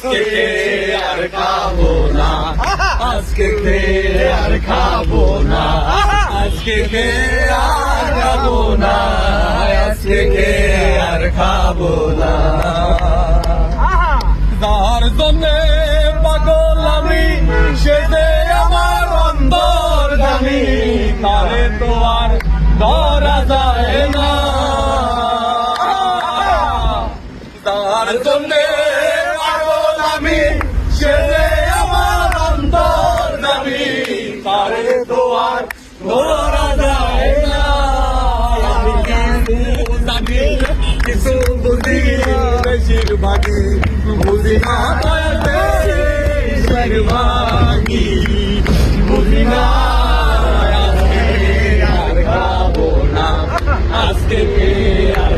আজকে আর খাবো না, আজকে আর খাবো না, আজকে আর খাবো না, আজকে আর খাবো না। যার জন্যে পাগল আমি, সে যে আমার অন্তর জানি, তারে তো আর ধরা যায় না। তার জন্যে পাগল আমি, সে যে আমার অন্তর জানি, তারে তো আর ধরা যায় না। আমি কিছু জানি, কিছু বুঝি, বেশিরভাগই বুঝি না, বেশিরভাগই বুঝি না। আজকে আর খাবো না, আজকে আর